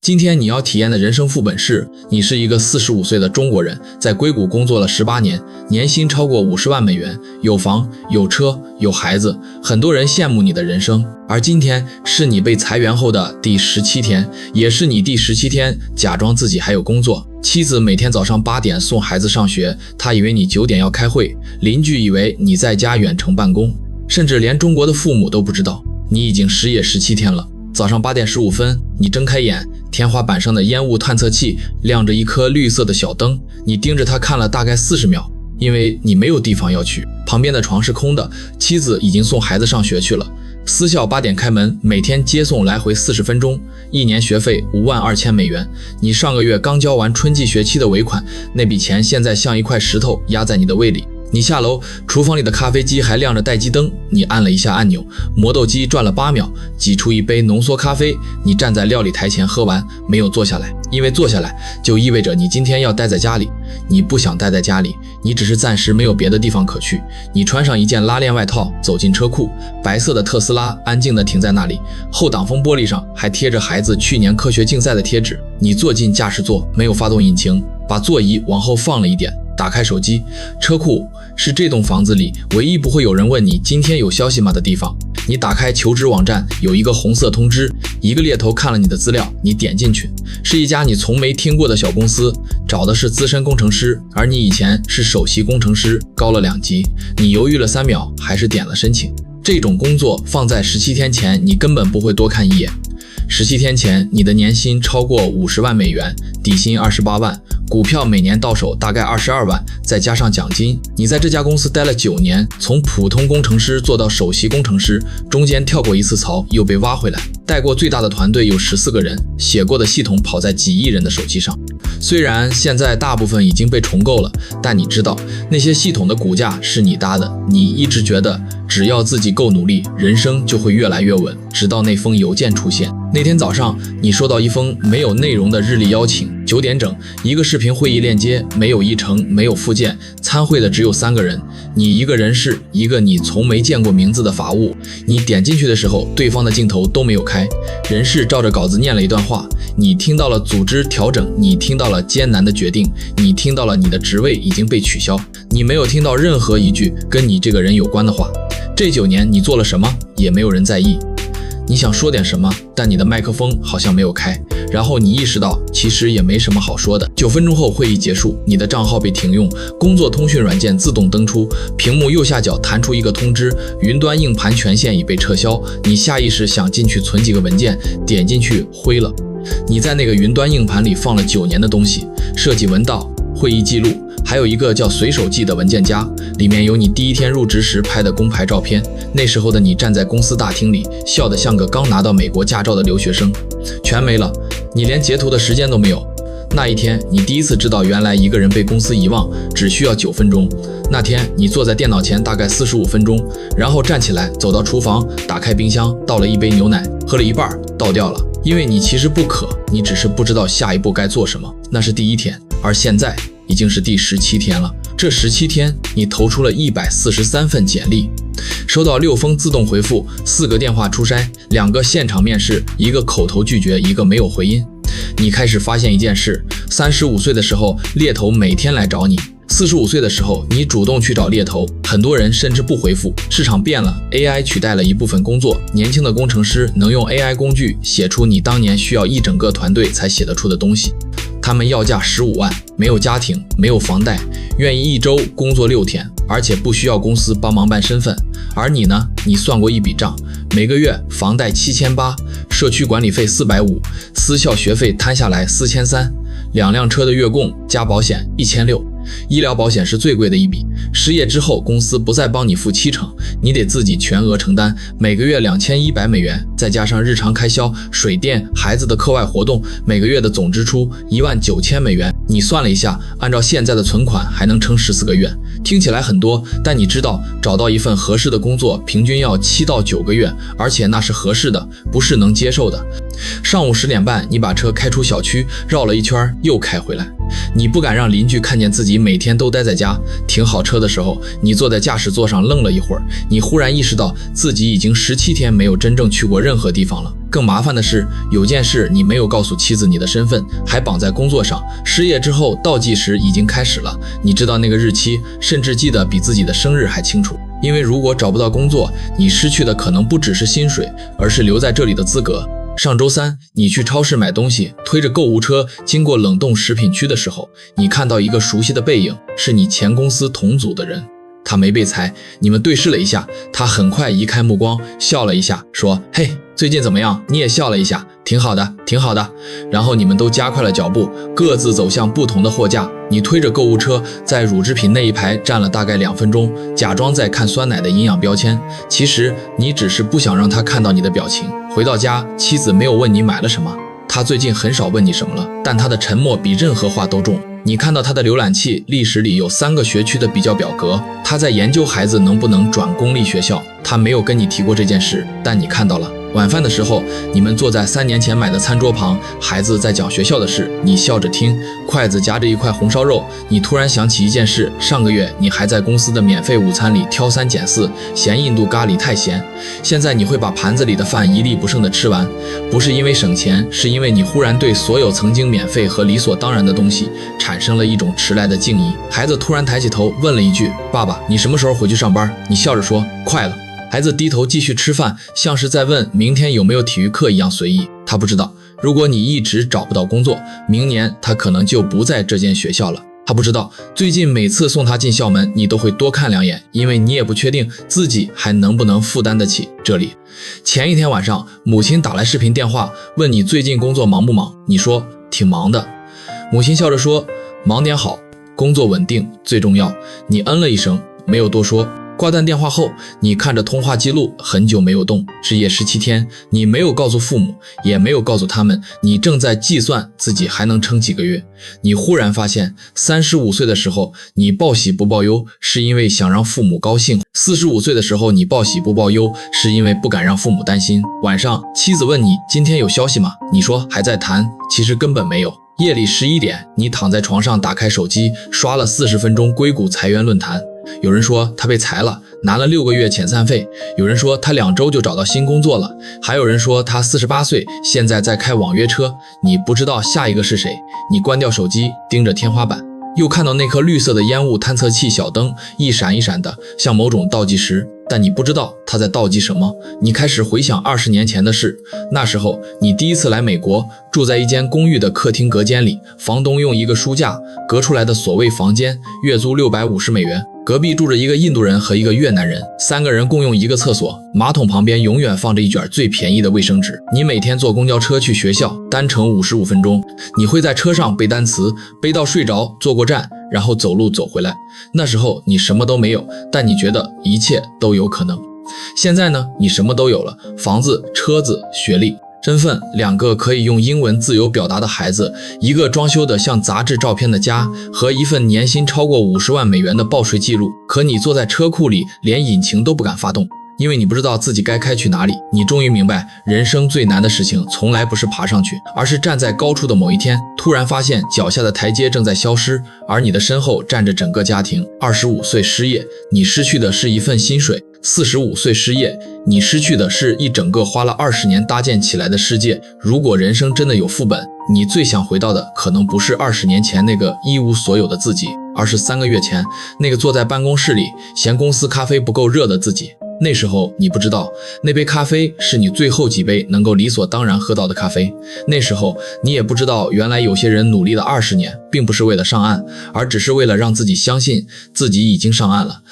今天你要体验的人生副本是，你是一个45岁的中国人，在硅谷工作了18年，年薪超过50万美元，有房、有车、有孩子，很多人羡慕你的人生。而今天是你被裁员后的第17天，也是你第17天假装自己还有工作。妻子每天早上8点送孩子上学，她以为你9点要开会，邻居以为你在家远程办公，甚至连中国的父母都不知道，你已经失业17天了。早上8点15分，你睁开眼，天花板上的烟雾探测器亮着一颗绿色的小灯，你盯着它看了大概40秒，因为你没有地方要去，旁边的床是空的，妻子已经送孩子上学去了。私校8点开门，每天接送来回40分钟，一年学费52000美元。你上个月刚交完春季学期的尾款，那笔钱现在像一块石头压在你的胃里。你下楼，厨房里的咖啡机还亮着待机灯，你按了一下按钮，磨豆机转了8秒，挤出一杯浓缩咖啡。你站在料理台前喝完，没有坐下来，因为坐下来就意味着你今天要待在家里。你不想待在家里，你只是暂时没有别的地方可去。你穿上一件拉链外套，走进车库，白色的特斯拉安静地停在那里，后挡风玻璃上还贴着孩子去年科学竞赛的贴纸。你坐进驾驶座，没有发动引擎，把座椅往后放了一点，打开手机。车库是这栋房子里唯一不会有人问你今天有消息吗的地方。你打开求职网站，有一个红色通知，一个猎头看了你的资料，你点进去，是一家你从没听过的小公司，找的是资深工程师，而你以前是首席工程师，高了2级。你犹豫了3秒，还是点了申请。这种工作放在17天前，你根本不会多看一眼。17天前，你的年薪超过50万美元，底薪28万，股票每年到手大概22万，再加上奖金。你在这家公司待了9年，从普通工程师做到首席工程师，中间跳过一次槽，又被挖回来。带过最大的团队有14个人，写过的系统跑在几亿人的手机上。虽然现在大部分已经被重构了，但你知道那些系统的骨架是你搭的。你一直觉得只要自己够努力，人生就会越来越稳，直到那封邮件出现。那天早上，你收到一封没有内容的日历邀请，9点整，一个视频会议链接，没有议程，没有附件，参会的只有3个人，你一个人事，一个你从没见过名字的法务。你点进去的时候，对方的镜头都没有开，人事照着稿子念了一段话，你听到了组织调整，你听到了艰难的决定，你听到了你的职位已经被取消，你没有听到任何一句跟你这个人有关的话。这9年你做了什么，也没有人在意。你想说点什么，但你的麦克风好像没有开，然后你意识到其实也没什么好说的。9分钟后会议结束，你的账号被停用，工作通讯软件自动登出，屏幕右下角弹出一个通知，云端硬盘权限已被撤销。你下意识想进去存几个文件，点进去灰了。你在那个云端硬盘里放了9年的东西，设计文档、会议记录，还有一个叫随手记的文件夹，里面有你第1天入职时拍的工牌照片。那时候的你站在公司大厅里，笑得像个刚拿到美国驾照的留学生。全没了，你连截图的时间都没有。那一天，你第一次知道原来一个人被公司遗忘只需要9分钟。那天你坐在电脑前大概45分钟，然后站起来走到厨房，打开冰箱，倒了一杯牛奶，喝了一半倒掉了，因为你其实不渴，你只是不知道下一步该做什么。那是第1天，而现在已经是第17天了。这17天，你投出了143份简历，收到6封自动回复，4个电话初筛，2个现场面试，一个口头拒绝，一个没有回音。你开始发现一件事，35岁的时候，猎头每天来找你；45岁的时候，你主动去找猎头，很多人甚至不回复。市场变了， AI 取代了一部分工作，年轻的工程师能用 AI 工具写出你当年需要一整个团队才写得出的东西。他们要价15万，没有家庭，没有房贷，愿意1周工作6天，而且不需要公司帮忙办身份。而你呢？你算过一笔账，每个月房贷7800，社区管理费450，私校学费摊下来4300，2辆车的月供加保险1600，医疗保险是最贵的一笔。失业之后，公司不再帮你付70%，你得自己全额承担，每个月2100美元，再加上日常开销、水电、孩子的课外活动，每个月的总支出19000美元。你算了一下，按照现在的存款还能撑14个月。听起来很多，但你知道找到一份合适的工作平均要7到9个月，而且那是合适的，不是能接受的。上午10点半，你把车开出小区，绕了一圈又开回来。你不敢让邻居看见自己每天都待在家。停好车的时候，你坐在驾驶座上愣了一会儿，你忽然意识到自己已经17天没有真正去过任何地方了。更麻烦的是，有件事你没有告诉妻子你的身份，还绑在工作上。失业之后倒计时已经开始了，你知道那个日期，甚至记得比自己的生日还清楚。因为如果找不到工作，你失去的可能不只是薪水，而是留在这里的资格。上周三，你去超市买东西，推着购物车经过冷冻食品区的时候，你看到一个熟悉的背影，是你前公司同组的人。他没被裁，你们对视了一下，他很快移开目光，笑了一下，说：“嘿，最近怎么样？”你也笑了一下，挺好的，挺好的。然后你们都加快了脚步，各自走向不同的货架。你推着购物车，在乳制品那一排站了大概2分钟，假装在看酸奶的营养标签。其实你只是不想让他看到你的表情。回到家，妻子没有问你买了什么，他最近很少问你什么了，但他的沉默比任何话都重。你看到他的浏览器历史里有3个学区的比较表格，他在研究孩子能不能转公立学校。他没有跟你提过这件事，但你看到了。晚饭的时候，你们坐在3年前买的餐桌旁，孩子在讲学校的事，你笑着听，筷子夹着一块红烧肉。你突然想起一件事，上个月你还在公司的免费午餐里挑3拣4，嫌印度咖喱太咸。现在你会把盘子里的饭一粒不剩的吃完，不是因为省钱，是因为你忽然对所有曾经免费和理所当然的东西产生了一种迟来的敬意。孩子突然抬起头问了一句：“爸爸，你什么时候回去上班？”你笑着说：“快了。”孩子低头继续吃饭，像是在问明天有没有体育课一样随意。他不知道，如果你一直找不到工作，明年他可能就不在这间学校了。他不知道，最近每次送他进校门，你都会多看2眼，因为你也不确定自己还能不能负担得起这里。前一天晚上，母亲打来视频电话，问你最近工作忙不忙？你说挺忙的。母亲笑着说：“忙点好，工作稳定最重要。”你嗯了一声，没有多说。挂断电话后，你看着通话记录，很久没有动。失业17天，你没有告诉父母，也没有告诉他们你正在计算自己还能撑几个月。你忽然发现，35岁的时候你报喜不报忧，是因为想让父母高兴；45岁的时候你报喜不报忧，是因为不敢让父母担心。晚上，妻子问你今天有消息吗？你说还在谈，其实根本没有。夜里11点，你躺在床上打开手机，刷了40分钟硅谷裁员论坛。有人说他被裁了，拿了6个月遣散费；有人说他2周就找到新工作了；还有人说他48岁，现在在开网约车。你不知道下一个是谁。你关掉手机，盯着天花板，又看到那颗绿色的烟雾探测器小灯一闪一闪的，像某种倒计时，但你不知道它在倒计什么。你开始回想20年前的事，那时候你第一次来美国，住在一间公寓的客厅隔间里，房东用一个书架隔出来的所谓房间，月租650美元。隔壁住着一个印度人和一个越南人，3个人共用一个厕所，马桶旁边永远放着一卷最便宜的卫生纸。你每天坐公交车去学校，单程55分钟，你会在车上背单词，背到睡着，坐过站，然后走路走回来。那时候你什么都没有，但你觉得一切都有可能。现在呢，你什么都有了，房子、车子、学历、身份，2个可以用英文自由表达的孩子，一个装修的像杂志照片的家，和一份年薪超过50万美元的报税记录。可你坐在车库里，连引擎都不敢发动，因为你不知道自己该开去哪里。你终于明白，人生最难的事情从来不是爬上去，而是站在高处的某一天，突然发现脚下的台阶正在消失，而你的身后站着整个家庭。25岁失业，你失去的是一份薪水；45岁失业，你失去的是一整个花了20年搭建起来的世界。如果人生真的有副本，你最想回到的可能不是20年前那个一无所有的自己，而是3个月前那个坐在办公室里嫌公司咖啡不够热的自己。那时候你不知道，那杯咖啡是你最后几杯能够理所当然喝到的咖啡。那时候你也不知道，原来有些人努力了20年，并不是为了上岸，而只是为了让自己相信自己已经上岸了。